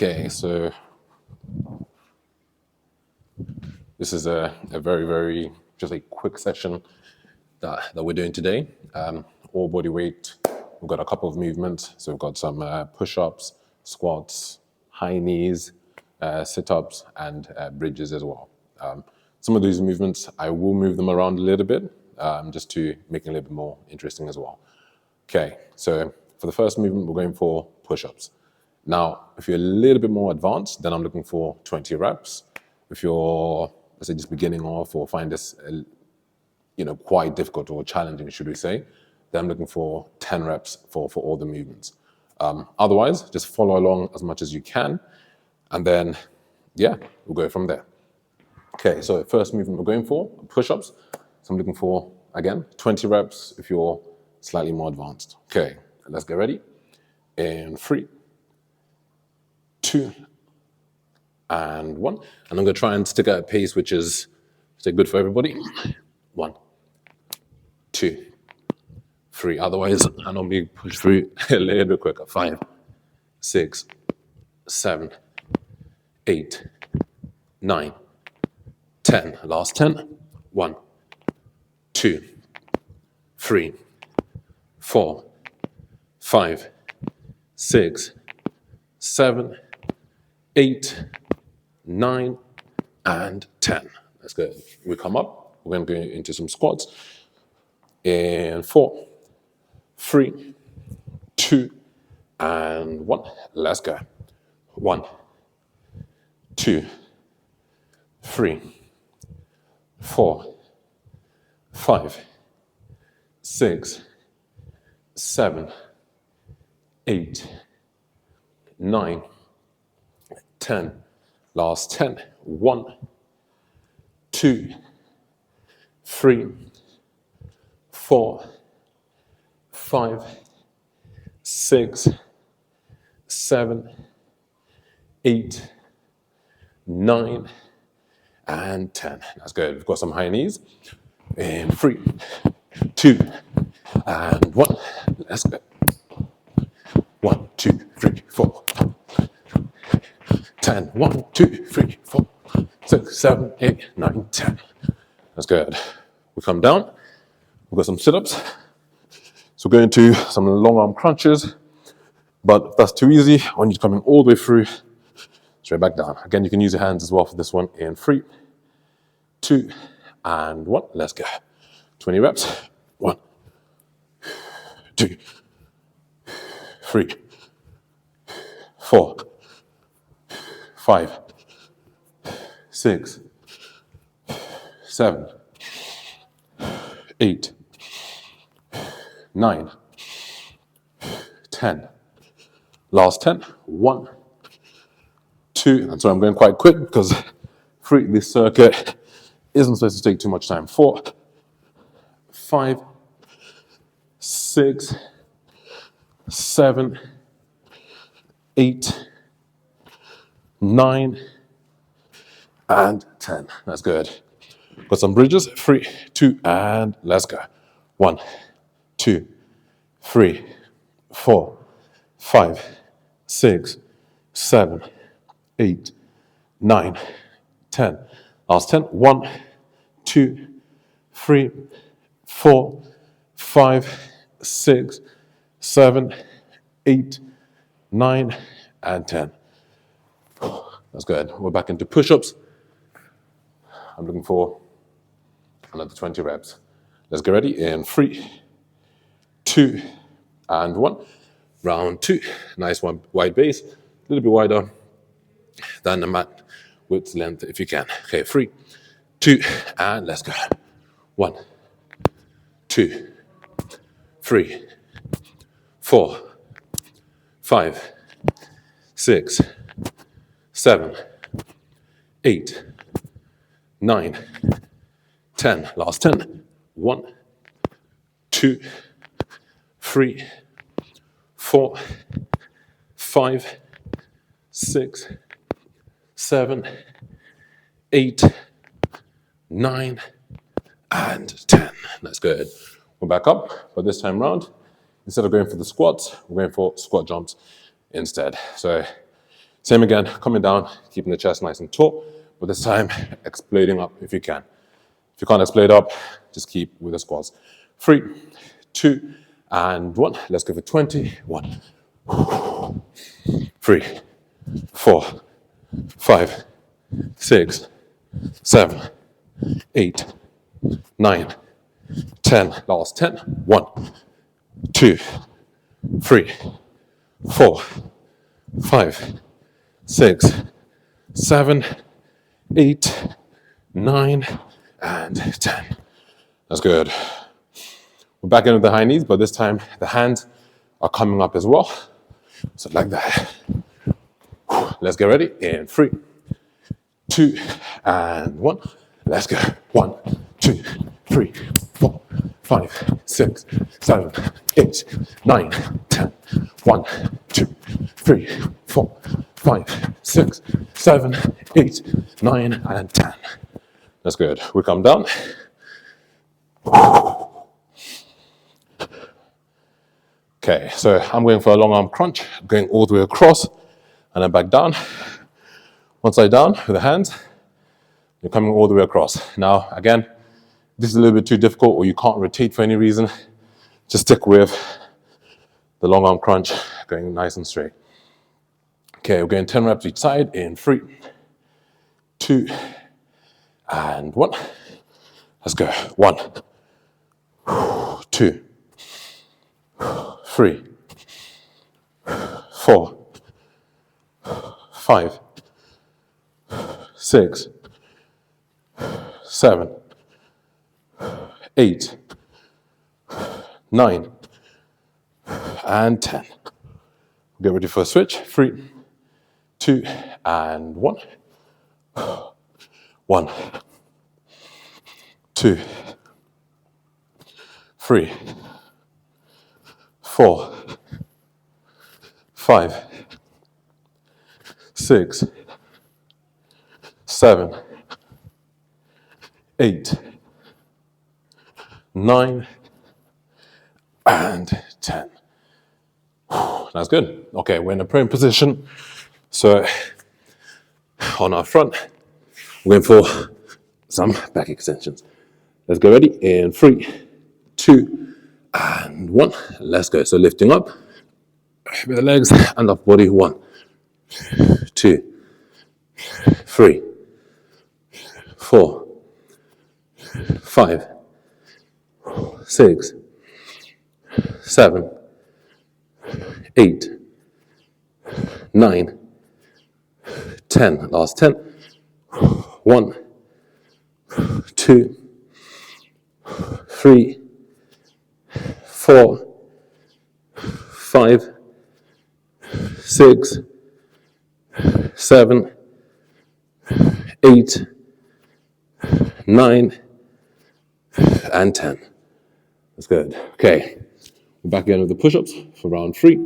Okay, so this is a very, just a quick session that we're doing today. All body weight. We've got a couple of movements. So we've got some push-ups, squats, high knees, sit-ups, and bridges as well. Some of these movements, I will move them around a little bit, just to make it a little bit more interesting as well. Okay, so for the first movement, we're going for push-ups. Now, if you're a little bit more advanced, then I'm looking for 20 reps. If you're, let's say, just beginning off or find this, quite difficult or challenging, should we say, then I'm looking for 10 reps for all the movements. Otherwise, just follow along as much as you can, and then, yeah, we'll go from there. Okay, so first movement we're going for, push-ups. So I'm looking for, again, 20 reps if you're slightly more advanced. Okay, let's get ready. In 3, 2, and 1. And I'm going to try and stick at a pace which is good for everybody. 1, 2, 3. Otherwise, I normally push through a little bit quicker. 5, 6, 7, 8, 9, 10. Last 10. 1, 2, 3, 4, 5, 6, 7, 8, 9, and 10. That's good. We come up. We're going to go into some squats. In 4, 3, 2, and 1. Let's go. 1, 2, 3, 4, 5, 6, 7, 8, 9, 10. Last 10. 1, 2, 3, 4, 5, 6, 7, 8, 9, and 10. That's good. We've got some high knees. In 3, 2, and 1. Let's go. 1, 2, 3, 4. 10. 1, 2, 3, 4, 6, 7, 8, 9, 10. That's good. We come down. We've got some sit-ups. So we're going to some long arm crunches. But if that's too easy, I want you coming all the way through, straight back down. Again, you can use your hands as well for this one. In 3, 2, and 1. Let's go. 20 reps. 1, 2, 3, 4, 5, 6, 7, 8, 9, 10. Last 10. 1, 2. And so I'm going quite quick because this circuit isn't supposed to take too much time. 4, 5, 6, 7, 8, 9, and 10. That's good. Got some bridges. 3, 2, and let's go. 1, 2, 3, 4, 5, 6, 7, 8, 9, 10. Last 10. 1, 2, 3, 4, 5, 6, 7, 8, 9, and 10. That's good. We're back into push-ups. I'm looking for another 20 reps. Let's get ready in 3, 2, and 1. Round 2. Nice one, wide base. A little bit wider than the mat width length if you can. Okay, 3, 2, and let's go. 1, 2, 3, 4, 5, 6, 7, 8, 9, 10. Last 10. 1, 2, 3, 4, 5, 6, 7, 8, 9, and 10. That's good. We're back up, but this time round, instead of going for the squats, we're going for squat jumps instead. So Same again, coming down, keeping the chest nice and taut, but this time exploding up if you can. If you can't explode up, just keep with the squats. 3, 2, and 1. Let's go for 20. 1, 3, 4, 5, 6, 7, 8, 9, 10. Last 10. 1, 2, 3, 4, 5, 6, 7, 8, 9, and 10. That's good. We're back into the high knees, but this time the hands are coming up as well. So like that. Let's get ready. In 3, 2, and 1. Let's go. 1, 2, 3, 4, 5, 6, 7, 8, 9, 10. 1, 2, 3, 4, 5, 6, 7, 8, 9, and 10. That's good. We come down. Okay, so I'm going for a long arm crunch, going all the way across and then back down. One side down with the hands, you're coming all the way across. Now, again, this is a little bit too difficult or you can't rotate for any reason. Just stick with the long arm crunch, going nice and straight. Okay, we're going 10 reps each side in 3, 2, and 1. Let's go. 1, 2, 3, 4, 5, 6, 7, 8, 9, and 10. Get ready for a switch. 3, 2, and 1. 1, 2, 3, 4, 5, 6, 7, 8, 9, and 10. That's good. Okay, we're in a praying position. So on our front, we're going for some back extensions. Let's go. Ready? In 3, 2, and 1. Let's go. So lifting up with the legs and up body. 1, 2, 3, 4, 5, 6, 7, 8, 9, 10. Last 10. 1, 2, 3, 4, 5, 6, 7, 8, 9, and 10. That's good. Okay, we're back again with the push-ups for round 3.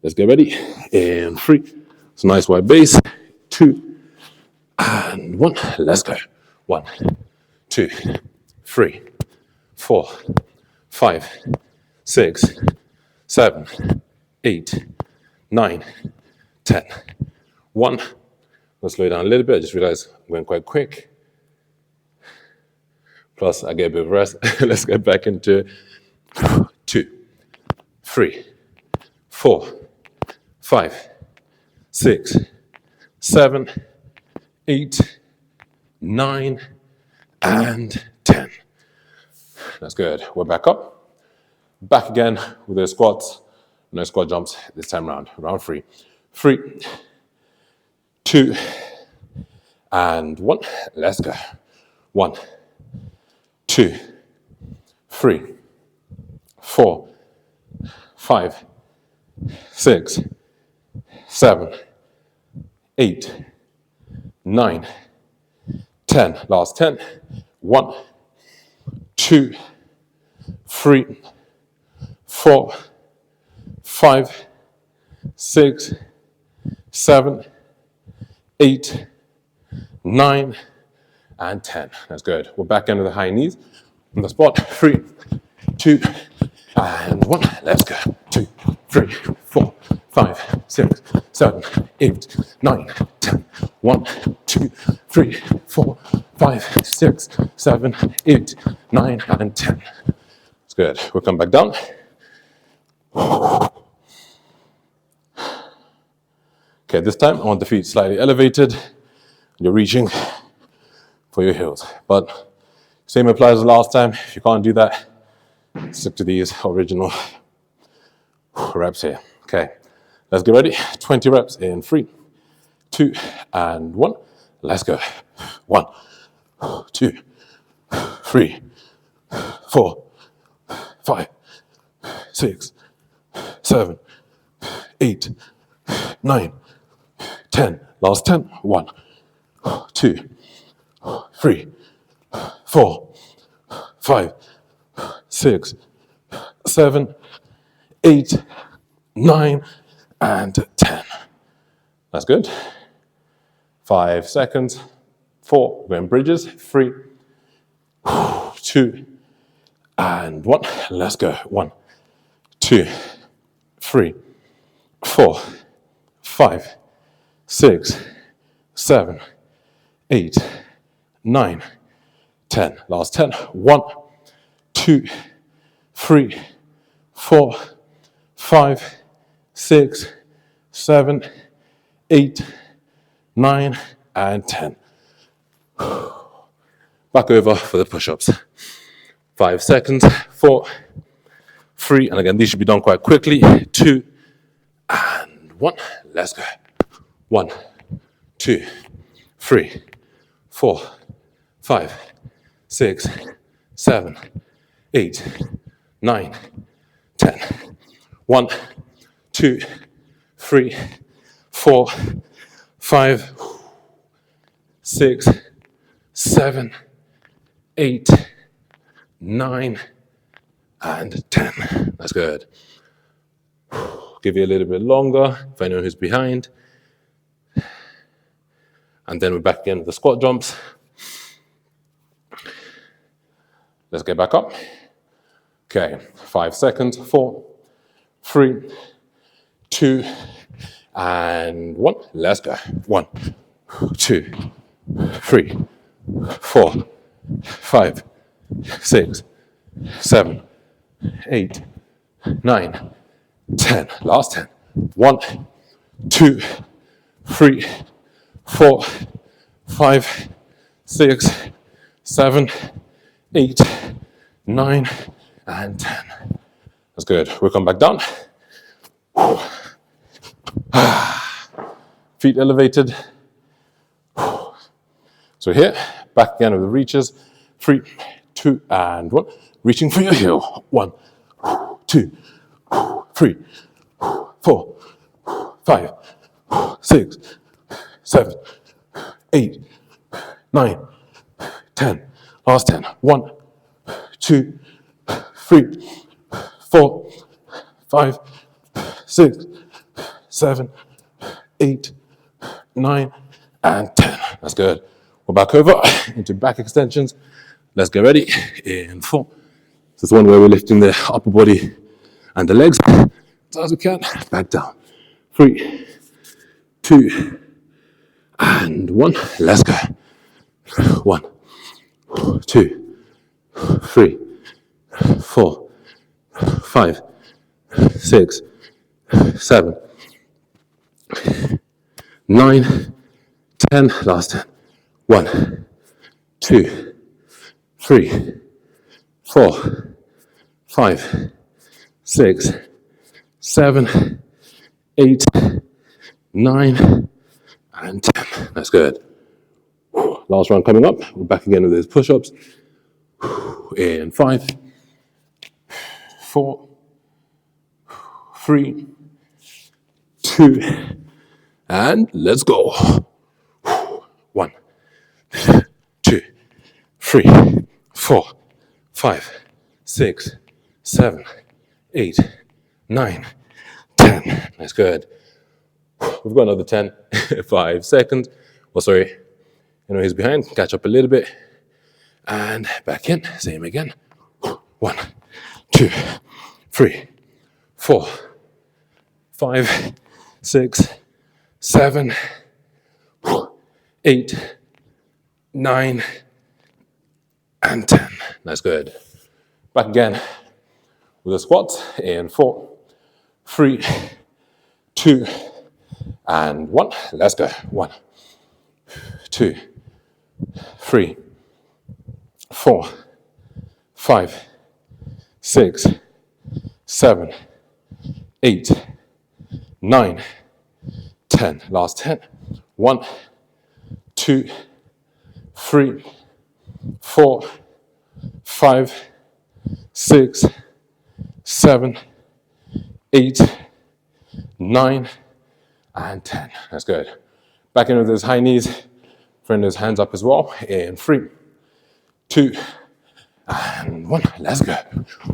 Let's get ready. In 3. It's a nice wide base. 2, and 1. Let's go. 1, 2, 3, 4, 5, 6, 7, 8, 9, 10. 1. Let's slow down a little bit. I just realized I'm going quite quick. Plus, I get a bit of rest. Let's get back into 2, 3, 4, 5, 6, 7, 8, 9, and 10. That's good. We're back up. Back again with the squats. No squat jumps this time round. Round 3. 3, 2, and 1. Let's go. 1, 2, 3, 4, 5, 6, 7, 8, 9, 10. Last 10. 1, 2, 3, 4, 5, 6, 7, 8, 9, and 10. That's good. We're back into the high knees. On the spot. 3, 2, and 1. Let's go. 2, 3, 4, 5, 6, 7, 8, 9, 10. 1, 2, 3, 4, 5, 6, 7, 8, 9, and 10. That's good. We'll come back down. Okay, this time I want the feet slightly elevated. You're reaching for your heels. But same applies as last time. If you can't do that, stick to these original reps here. Okay, let's get ready. 20 reps in 3, 2, and 1. Let's go. 1, 2, 3, 4, 5, 6, 7, 8, 9, 10. Last 10. 1, 2, 3, 4, 5, 6, 7, 8, 9, and 10. That's good. 5 seconds. 4. We're in bridges. 3, 2, and 1. Let's go. 1, 2, 3, 4, 5, 6, 7, 8, 9, 10. Last 10. 1, 2, 3, 4, 5, 6, 7, 8, 9, and 10. Back over for the push-ups. 5 seconds. 4, 3, and again, these should be done quite quickly. 2, and 1. Let's go. 1, 2, 3, 4, 5, 6, 7, 8, 9, 10. 1, 2, 3, 4, 5, 6, 7, 8, 9, and 10. That's good. Give you a little bit longer if I know who's behind. And then we're back again with the squat jumps. Let's get back up. Okay, 5 seconds. 4, 3, 2, and 1. Let's go. 1, 2, 3, 4, 5, 6, 7, 8, 9, 10. Last 10. 1, 2, 3, 4, 5, 6, 7, 8, 9, and 10. That's good. We'll come back down. Feet elevated. So here, back again with the reaches. 3, 2, and 1. Reaching for your heel. 1, 2, 3, 4, 5, 6, 7, 8, 9, 10. Last 10. 1, 2, 3, 4, 5, 6, 7, 8, 9, and 10. That's good. We're back over into back extensions. Let's get ready in 4. This is one where we're lifting the upper body and the legs as hard as we can. Back down. 3, 2, and 1. Let's go. 1, 2, 3, 4, 5, 6, 7, 9, 10. Last 10. 1, 2, 3, 4, 5, 6, 7, 8, 9, and 10. That's good. Last round coming up. We're back again with these push-ups. In 5, 4, 3, 2, and let's go. 1, 2, 3, 4, 5, 6, 7, 8, 9, 10. That's good. We've got another 10. 5 seconds. Oh, sorry. You know, he's behind. Catch up a little bit. And back in. Same again. 1, 2, 3, 4, 5, 6, 7, 8, 9, and 10. That's good. Back again with the squats in 4, 3, 2, and 1. Let's go. 1, 2, 3, 4, 5, 6, 7, 8, 9, 10. Last 10. 1, 2, 3, 4, 5, 6, 7, 8, 9, and 10. That's good. Back in with those high knees. Bring those hands up as well. In 3, 2, and 1. Let's go.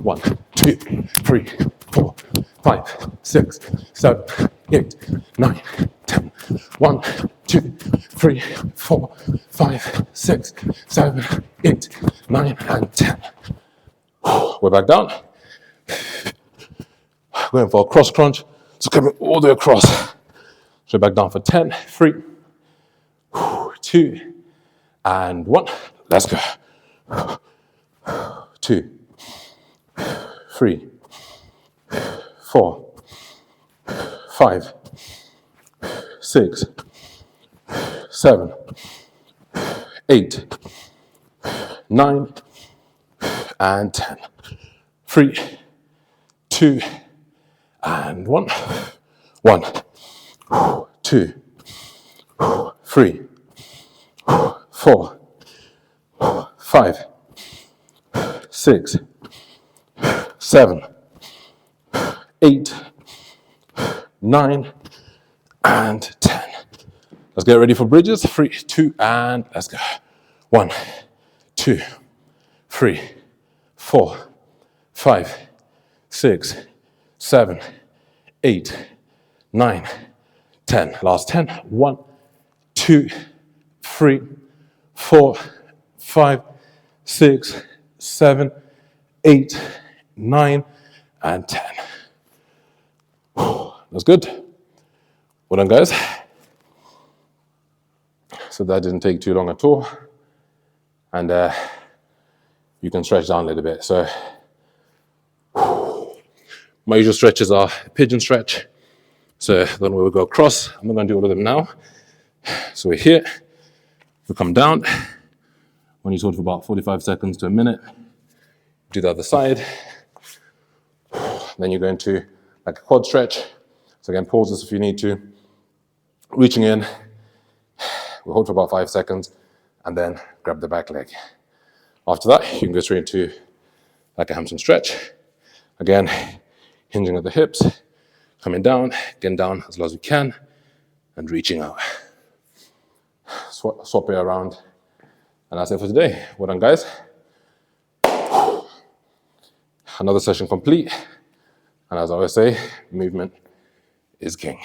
1, 2, 3, 4, 5, 6, 7, 8, 9, 10. 1, 2, 3, 4, 5, 6, 7, 8, 9, and 10. We're back down. Going for a cross crunch. So coming all the way across. So back down for 10. 3, 2, and 1. Let's go. 2, 3, 4, 5, 6, 7, 8, 9, and 10. 3, 2, and 1. 1, 2, 3, 4, 5, 6, 7, 8, 9, and 10. Let's get ready for bridges. 3, 2, and let's go. 1, 2, 3, 4, 5, 6, 7, 8, 9, 10. Last 10. 1, 2, 3, 4, 5, 6, 7, 8, 9, and 10. That's good. Well done, guys. So that didn't take too long at all. And you can stretch down a little bit. So my usual stretches are pigeon stretch. So then we'll go across. I'm not going to do all of them now. So we're here. We come down. When you hold for about 45 seconds to a minute. Do the other side. Then you're going to like a quad stretch. So again, pause this if you need to. Reaching in. We hold for about 5 seconds and then grab the back leg. After that, you can go straight into like a hamstring stretch. Again, hinging at the hips, coming down, getting down as low as we can, and reaching out. Swap it around. And that's it for today. Well done, guys. Another session complete. And as I always say, movement is king.